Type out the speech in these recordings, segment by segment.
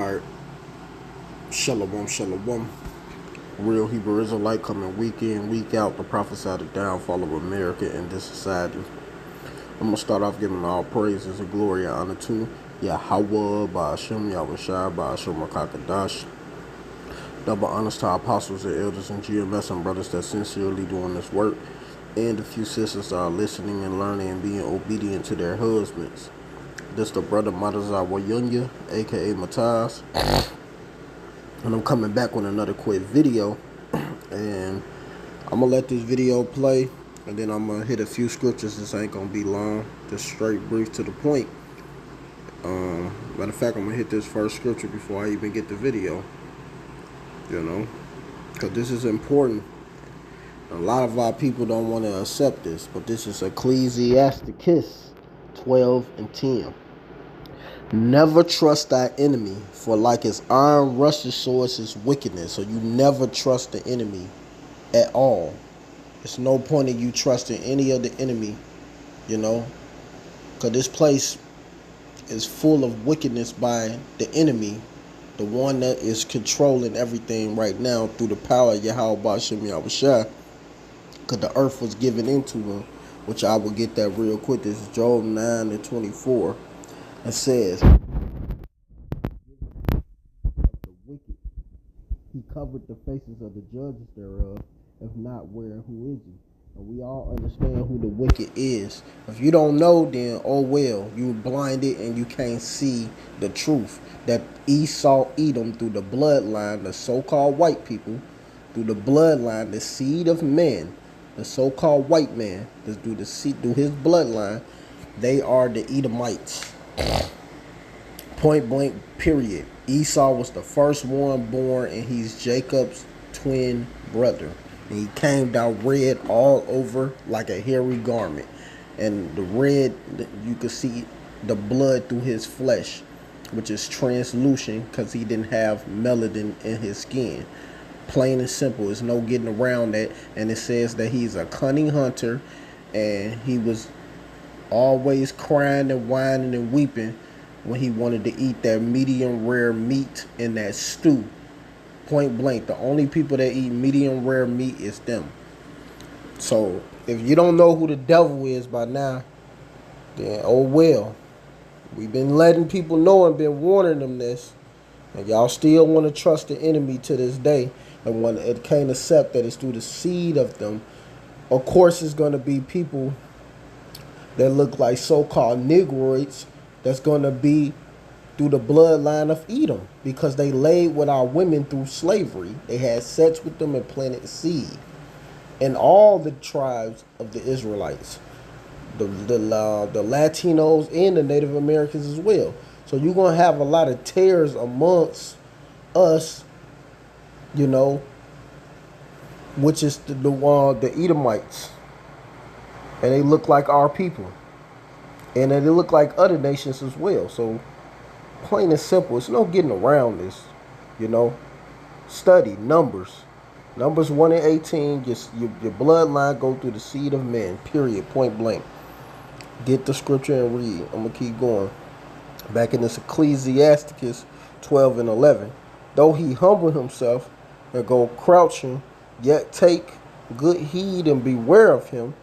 Alright, shalom, shalom. Real Hebrew Israelite coming week in, week out to prophesy the downfall of America and this society. I'm going to start off giving all praises and glory and honor to Yahawah, YAHAWASHI, Makakadash. Double honors to our apostles and elders and GMS and brothers that sincerely doing this work, and a few sisters that are listening and learning and being obedient to their husbands. This the brother Madazar Wayunya, aka Mataz. And I'm coming back with another quick video. And I'm going to let this video play. And then I'm going to hit a few scriptures. This ain't going to be long. Just straight, brief, to the point. Matter of fact, I'm going to hit this first scripture before I even get the video. You know. Because this is important. A lot of our people don't want to accept this. But this is Ecclesiasticus 12 and 10. Never trust thy enemy, for like his iron rushes towards his wickedness. So you never trust the enemy at all. There's no point in you trusting any of the enemy, you know. Because this place is full of wickedness by the enemy, the one that is controlling everything right now through the power of YAHAWASHI. Because the earth was given into him, which I will get that real quick. This is Job 9 and 24. It says, the wicked, he covered the faces of the judges thereof, if not where, who is he? And we all understand who the wicked is. If you don't know, then oh well, you blinded and you can't see the truth. That Esau Edom through the bloodline, the so-called white people, through the bloodline, the seed of men, the so-called white man, through his bloodline, they are the Edomites. Point blank, period. Esau was the first one born, and he's Jacob's twin brother. And he came down red all over like a hairy garment. And the red, you could see the blood through his flesh, which is translucent because he didn't have melanin in his skin. Plain and simple. There's no getting around that. And it says that he's a cunning hunter, and he was always crying and whining and weeping when he wanted to eat that medium rare meat in that stew. Point blank, the only people that eat medium rare meat is them. So if you don't know who the devil is by now, then oh well. We've been letting people know and been warning them this, and y'all still want to trust the enemy to this day, and when it can't accept that it's through the seed of them. Of course it's going to be people that look like so-called Negroids that's going to be through the bloodline of Edom, because they laid with our women through slavery. They had sex with them and planted seed. And all the tribes of the Israelites, the Latinos and the Native Americans as well. So you're going to have a lot of tares amongst us, you know, which is the Edomites. And they look like our people. And they look like other nations as well. So, plain and simple, it's no getting around this, you know. Study Numbers. Numbers 1 and 18, your bloodline go through the seed of men, period, point blank. Get the scripture and read. I'm going to keep going. Back in this Ecclesiasticus 12 and 11. Though he humble himself and go crouching, yet take good heed and beware of him.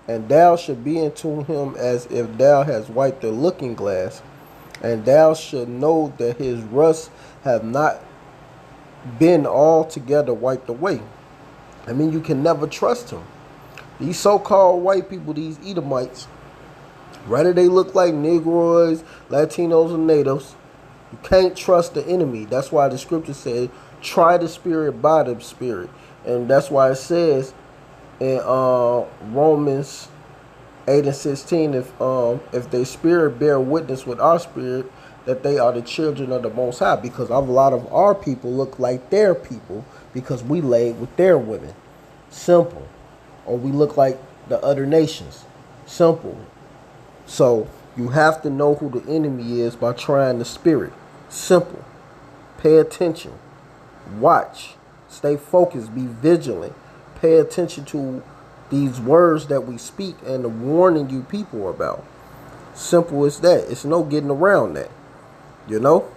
And thou should be unto him as if thou hast wiped the looking glass. And thou should know that his rust have not been altogether wiped away. I mean, you can never trust him. These so-called white people, these Edomites, whether they look like Negroids, Latinos, or natives, you can't trust the enemy. That's why the scripture said, try the spirit by the spirit. And that's why it says in Romans 8 and 16, if their spirit bear witness with our spirit, that they are the children of the Most High, because a lot of our people look like their people because we laid with their women. Simple. Or we look like the other nations. Simple. So you have to know who the enemy is by trying the spirit. Simple. Pay attention. Watch. Stay focused. Be vigilant. Pay attention to these words that we speak and the warning you people about. Simple as that. It's no getting around that. You know?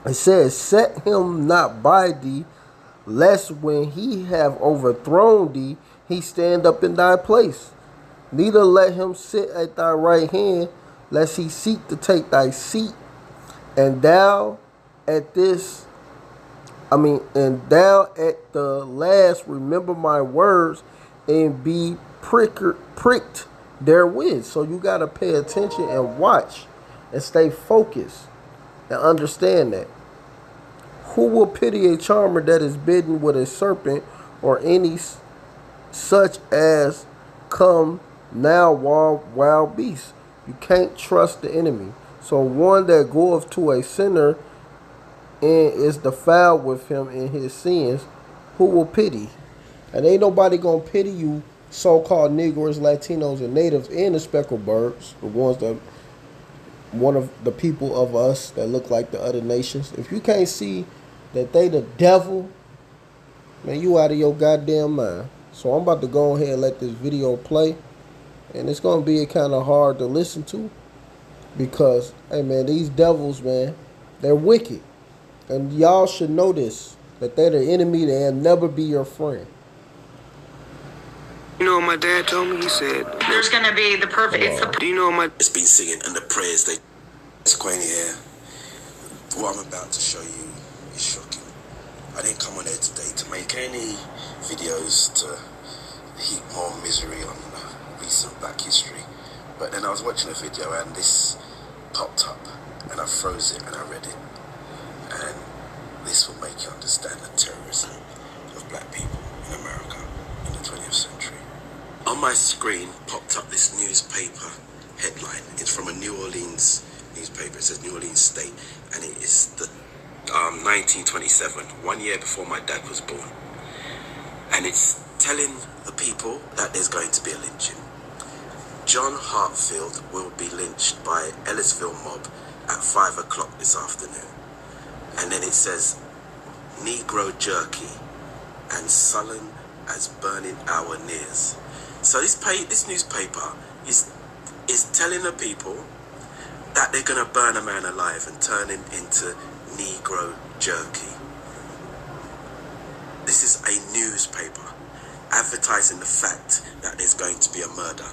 It says, set him not by thee, lest when he have overthrown thee, he stand up in thy place. Neither let him sit at thy right hand, lest he seek to take thy seat. And thou at thou at the last remember my words and be pricked therewith. So you got to pay attention and watch and stay focused and understand that. Who will pity a charmer that is bitten with a serpent, or any such as come now wild beasts? You can't trust the enemy. So one that goeth to a sinner and is defiled with him in his sins, who will pity? And ain't nobody gonna pity you, so-called Negroes, Latinos, and natives, and the speckled birds, the ones that one of the people of us that look like the other nations. If you can't see that they the devil, man, you out of your goddamn mind. So I'm about to go ahead and let this video play, and it's gonna be kind of hard to listen to because, hey man, these devils, man, they're wicked, and y'all should know this, that they're the enemy. They'll never be your friend. You know what my dad told me? He said, there's going to be the perfect... Do you know what my... It's been singing and the prayers they... It's Quainy here. What I'm about to show you is shocking. I didn't come on here today to make any videos to heap more misery on recent black history. But then I was watching a video and this popped up and I froze it and I read it. And this will make you understand the terrorism of black people in America in the 20th century. On my screen popped up this newspaper headline. It's from a New Orleans newspaper. It says New Orleans State, and it is the 1927, 1 year before my dad was born. And it's telling the people that there's going to be a lynching. John Hartfield will be lynched by Ellisville mob at 5 o'clock this afternoon. And then it says, Negro jerky and sullen as burning our nears. So this newspaper is telling the people that they're going to burn a man alive and turn him into Negro jerky. This is a newspaper advertising the fact that there's going to be a murder.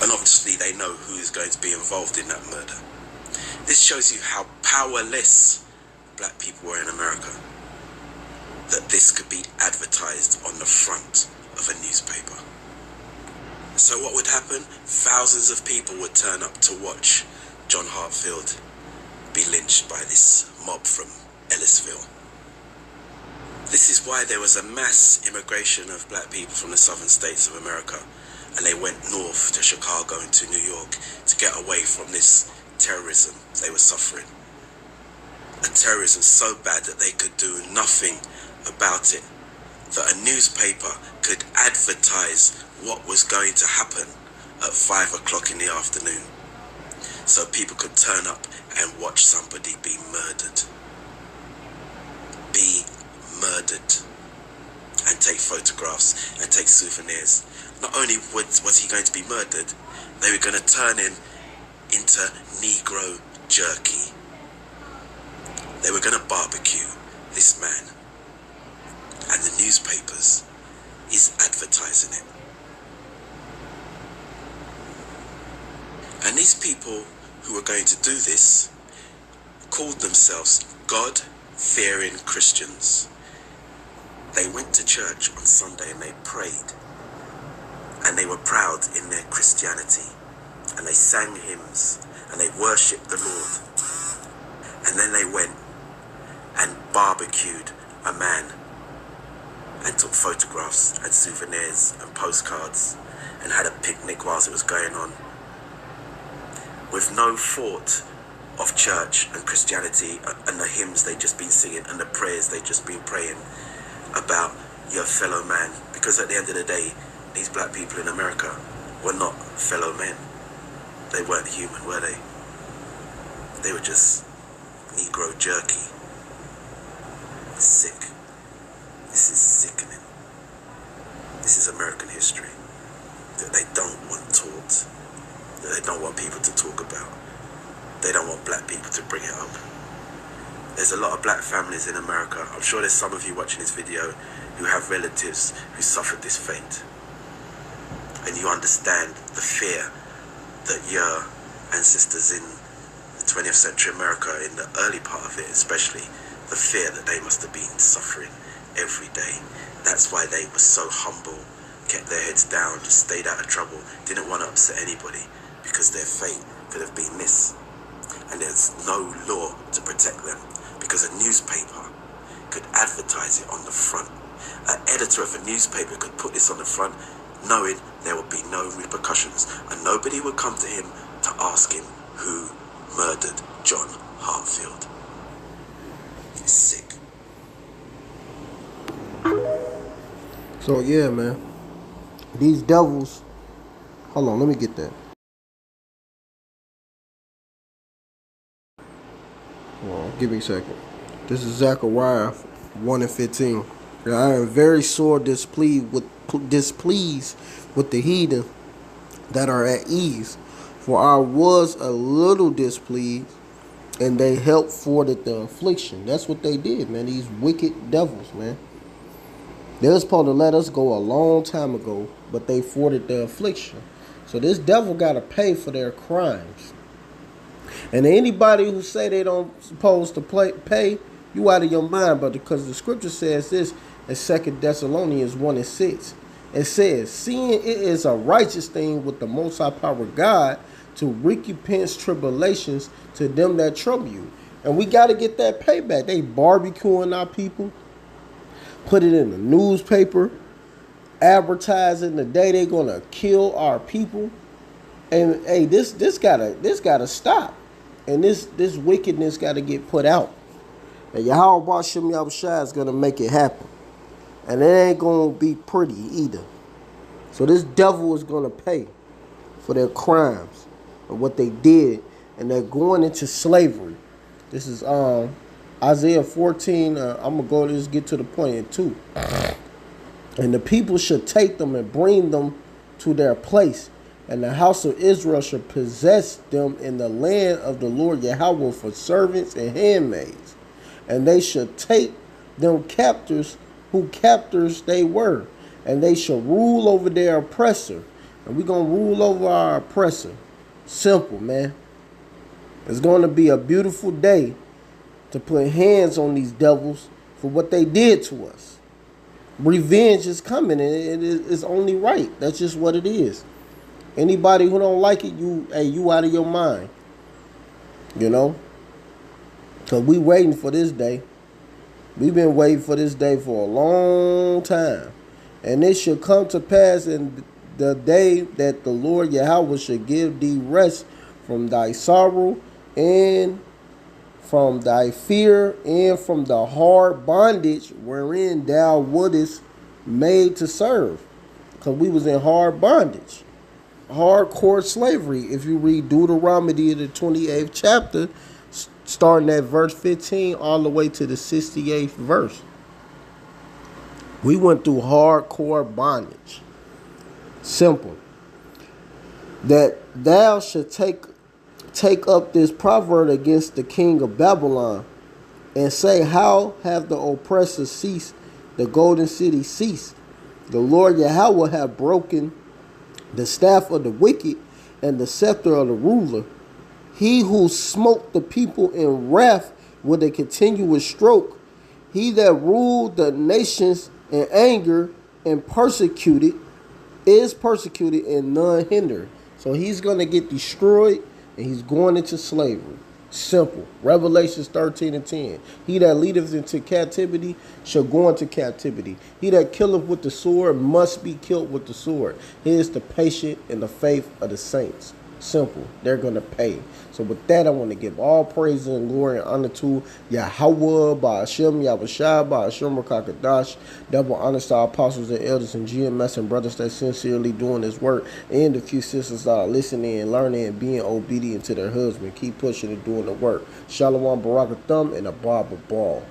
And obviously they know who is going to be involved in that murder. This shows you how powerless black people were in America. That this could be advertised on the front of a newspaper. So what would happen? Thousands of people would turn up to watch John Hartfield be lynched by this mob from Ellisville. This is why there was a mass immigration of black people from the southern states of America, and they went north to Chicago and to New York to get away from this terrorism they were suffering. A terrorism so bad that they could do nothing about it. That a newspaper could advertise what was going to happen at 5 o'clock in the afternoon. So people could turn up and watch somebody be murdered. Be murdered. And take photographs and take souvenirs. Not only was he going to be murdered, they were going to turn him into Negro jerky. They were going to barbecue this man. And the newspapers is advertising it. And these people who were going to do this called themselves God-fearing Christians. They went to church on Sunday and they prayed. And they were proud in their Christianity. And they sang hymns and they worshipped the Lord. And then they went and barbecued a man and took photographs and souvenirs and postcards and had a picnic whilst it was going on, with no thought of church and Christianity and the hymns they'd just been singing and the prayers they'd just been praying about your fellow man. Because at the end of the day, these black people in America were not fellow men. They weren't human, were they? They were just Negro jerky. Sick. This is sickening. This is American history that they don't want taught, that they don't want people to talk about. They don't want black people to bring it up. There's a lot of black families in America. I'm sure there's some of you watching this video who have relatives who suffered this fate. And you understand the fear that your ancestors in the 20th century America, in the early part of it especially, the fear that they must have been suffering every day. That's why they were so humble, kept their heads down, just stayed out of trouble, didn't want to upset anybody, because their fate could have been this. And there's no law to protect them, because a newspaper could advertise it on the front. An editor of a newspaper could put this on the front, knowing there would be no repercussions, and nobody would come to him to ask him who murdered John Hartfield. It's sick. So yeah, man. These devils. Hold on, let me get that. Well, give me a second. This is Zechariah 1:15. I am very sore displeased with the heathen that are at ease, for I was a little displeased, and they helped forward the affliction. That's what they did, man. These wicked devils, man. They were supposed to let us go a long time ago, but they forwarded the affliction. So this devil got to pay for their crimes. And anybody who say they don't supposed to pay, you out of your mind, brother, because the scripture says this in 2 Thessalonians 1:6. It says, seeing it is a righteous thing with the most high power God to recompense tribulations to them that trouble you. And we got to get that payback. They barbecuing our people, put it in the newspaper, advertising the day they're gonna kill our people. And hey, this gotta stop. And this wickedness gotta get put out. And YAHAWASHI is gonna make it happen. And it ain't gonna be pretty either. So this devil is gonna pay for their crimes and what they did, and they're going into slavery. This is Isaiah 14. I'm gonna go just get to the point in 2. And the people should take them and bring them to their place, and the house of Israel should possess them in the land of the Lord Yahweh for servants and handmaids. And they should take them captors who captors they were, and they shall rule over their oppressor. And we're going to rule over our oppressor. Simple, man. It's going to be a beautiful day to put hands on these devils for what they did to us. Revenge is coming, and it's only right. That's just what it is. Anybody who don't like it, you out of your mind. You know? Because we waiting for this day. We've been waiting for this day for a long time. And it shall come to pass in the day that the Lord Yahweh shall give thee rest from thy sorrow, and from thy fear, and from the hard bondage wherein thou wouldest made to serve. Because we was in hard bondage. Hardcore slavery. If you read Deuteronomy, the 28th chapter, starting at verse 15 all the way to the 68th verse. We went through hardcore bondage. Simple. That thou should take up this proverb against the king of Babylon, and say, how have the oppressors ceased, the golden city ceased? The Lord Yahweh hath broken the staff of the wicked and the scepter of the ruler. He who smote the people in wrath with a continuous stroke. He that ruled the nations in anger and is persecuted and none hindered. So he's going to get destroyed, and he's going into slavery. Simple. Revelations 13:10. He that leadeth into captivity shall go into captivity. He that killeth with the sword must be killed with the sword. Here's the patience and the faith of the saints. Simple. They're going to pay. So with that, I want to give all praise and glory and honor to Yahweh, Ba'ashem, Yahawashi, Ba'ashem, Rakakadash. Double honor to our apostles and elders and GMS and brothers that sincerely doing this work, and the few sisters that are listening and learning and being obedient to their husband. Keep pushing and doing the work. Shalom, Barakathum, and a Baba Ball.